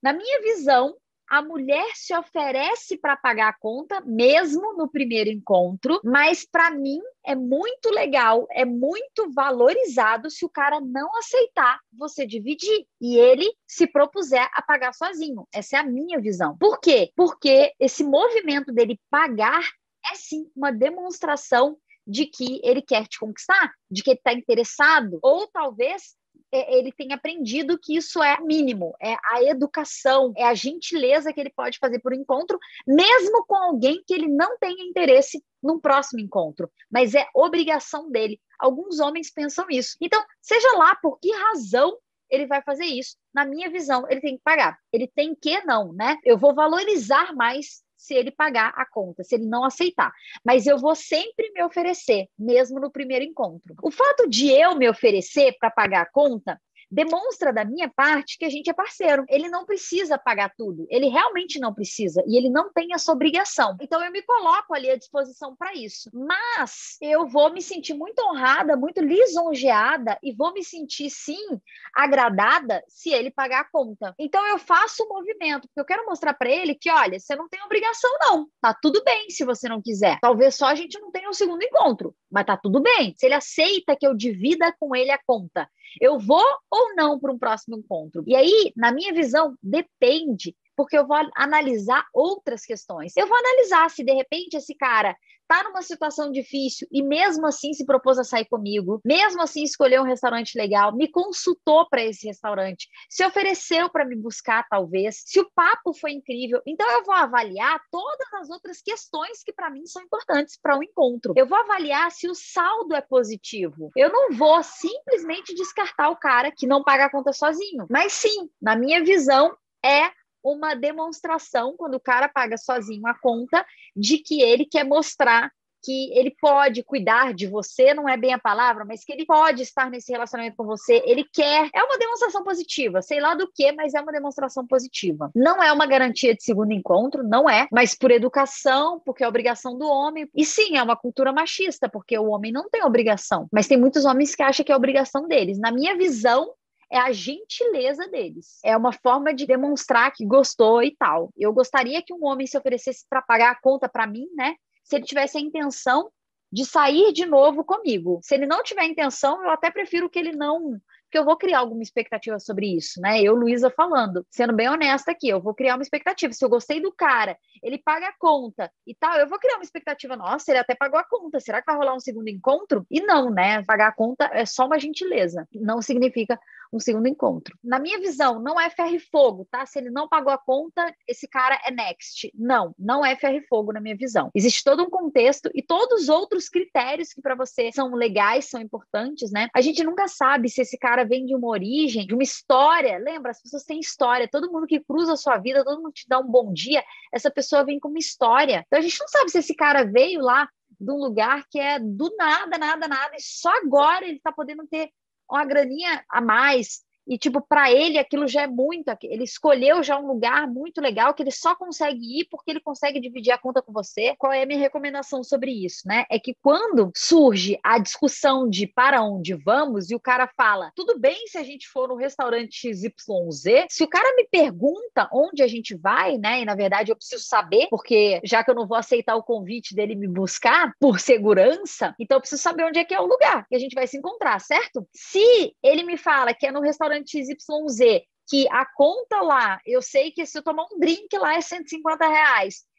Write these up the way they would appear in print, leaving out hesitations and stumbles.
Na minha visão, a mulher se oferece para pagar a conta, mesmo no primeiro encontro, mas para mim é muito legal, é muito valorizado se o cara não aceitar você dividir e ele se propuser a pagar sozinho. Essa é a minha visão. Por quê? Porque esse movimento dele pagar é sim uma demonstração de que ele quer te conquistar, de que ele está interessado, ou talvez ele tem aprendido que isso é mínimo, é a educação, é a gentileza que ele pode fazer por encontro, mesmo com alguém que ele não tenha interesse num próximo encontro, mas é obrigação dele. Alguns homens pensam isso. Então, seja lá por que razão ele vai fazer isso, na minha visão, ele tem que pagar. Ele tem que não, né? Eu vou valorizar mais se ele pagar a conta, se ele não aceitar. Mas eu vou sempre me oferecer, mesmo no primeiro encontro. O fato de eu me oferecer para pagar a conta demonstra da minha parte que a gente é parceiro. Ele não precisa pagar tudo. Ele realmente não precisa. E ele não tem essa obrigação. Então, eu me coloco ali à disposição para isso. Mas eu vou me sentir muito honrada, muito lisonjeada e vou me sentir, sim, agradada se ele pagar a conta. Então, eu faço o movimento, porque eu quero mostrar para ele que, olha, você não tem obrigação, não. Tá tudo bem se você não quiser. Talvez só a gente não tenha um segundo encontro, mas tá tudo bem. Se ele aceita que eu divida com ele a conta, eu vou ou não para um próximo encontro? E aí, na minha visão, depende, porque eu vou analisar outras questões. Eu vou analisar se, de repente, esse cara está numa situação difícil e mesmo assim se propôs a sair comigo, mesmo assim escolheu um restaurante legal, me consultou para esse restaurante, se ofereceu para me buscar, talvez, se o papo foi incrível. Então, eu vou avaliar todas as outras questões que, para mim, são importantes para um encontro. Eu vou avaliar se o saldo é positivo. Eu não vou simplesmente descartar o cara que não paga a conta sozinho. Mas sim, na minha visão, é uma demonstração, quando o cara paga sozinho a conta, de que ele quer mostrar que ele pode cuidar de você, não é bem a palavra, mas que ele pode estar nesse relacionamento com você, ele quer. É uma demonstração positiva, sei lá do que, mas é uma demonstração positiva. Não é uma garantia de segundo encontro, não é, mas por educação, porque é obrigação do homem. E sim, é uma cultura machista, porque o homem não tem obrigação, mas tem muitos homens que acham que é obrigação deles. Na minha visão, é a gentileza deles. É uma forma de demonstrar que gostou e tal. Eu gostaria que um homem se oferecesse para pagar a conta para mim, né? Se ele tivesse a intenção de sair de novo comigo. Se ele não tiver intenção, eu até prefiro que ele não... Porque eu vou criar alguma expectativa sobre isso, né? Eu, Luísa, falando, sendo bem honesta aqui, eu vou criar uma expectativa. Se eu gostei do cara, ele paga a conta e tal, eu vou criar uma expectativa. Nossa, ele até pagou a conta. Será que vai rolar um segundo encontro? E não, né? Pagar a conta é só uma gentileza. Não significa um segundo encontro. Na minha visão, não é ferro e fogo, tá? Se ele não pagou a conta, esse cara é next. Não, não é ferro e fogo na minha visão. Existe todo um contexto e todos os outros critérios que para você são legais, são importantes, né? A gente nunca sabe se esse cara vem de uma origem, de uma história. Lembra? As pessoas têm história. Todo mundo que cruza a sua vida, todo mundo te dá um bom dia, essa pessoa vem com uma história. Então a gente não sabe se esse cara veio lá de um lugar que é do nada, nada, nada, e só agora ele tá podendo ter uma graninha a mais, e tipo, para ele aquilo já é muito, ele escolheu já um lugar muito legal que ele só consegue ir porque ele consegue dividir a conta com você. Qual é a minha recomendação sobre isso, né? É que quando surge a discussão de para onde vamos e o cara fala, tudo bem se a gente for no restaurante XYZ, se o cara me pergunta onde a gente vai, né? E na verdade eu preciso saber, porque já que eu não vou aceitar o convite dele me buscar por segurança, então eu preciso saber onde é que é o lugar que a gente vai se encontrar, certo? Se ele me fala que é no restaurante XYZ, que a conta lá, eu sei que se eu tomar um drink lá é R$ 150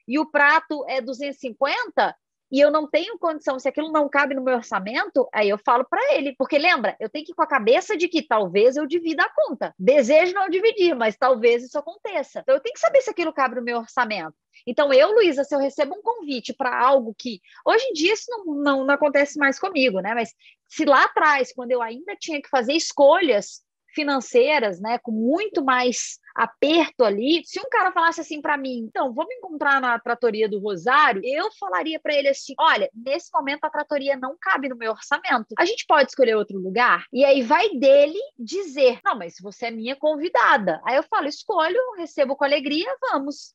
e o prato é 250 e eu não tenho condição, se aquilo não cabe no meu orçamento, aí eu falo para ele, porque lembra, eu tenho que ir com a cabeça de que talvez eu divida a conta. Desejo não dividir, mas talvez isso aconteça. Então eu tenho que saber se aquilo cabe no meu orçamento. Então eu, Luísa, se eu recebo um convite para algo que... Hoje em dia isso não acontece mais comigo, né? Mas se lá atrás, quando eu ainda tinha que fazer escolhas financeiras, né, com muito mais aperto ali, se um cara falasse assim para mim, então, vamos encontrar na tratoria do Rosário, eu falaria para ele assim, olha, nesse momento a tratoria não cabe no meu orçamento, a gente pode escolher outro lugar? E aí vai dele dizer, não, mas você é minha convidada. Aí eu falo, escolho, recebo com alegria, vamos.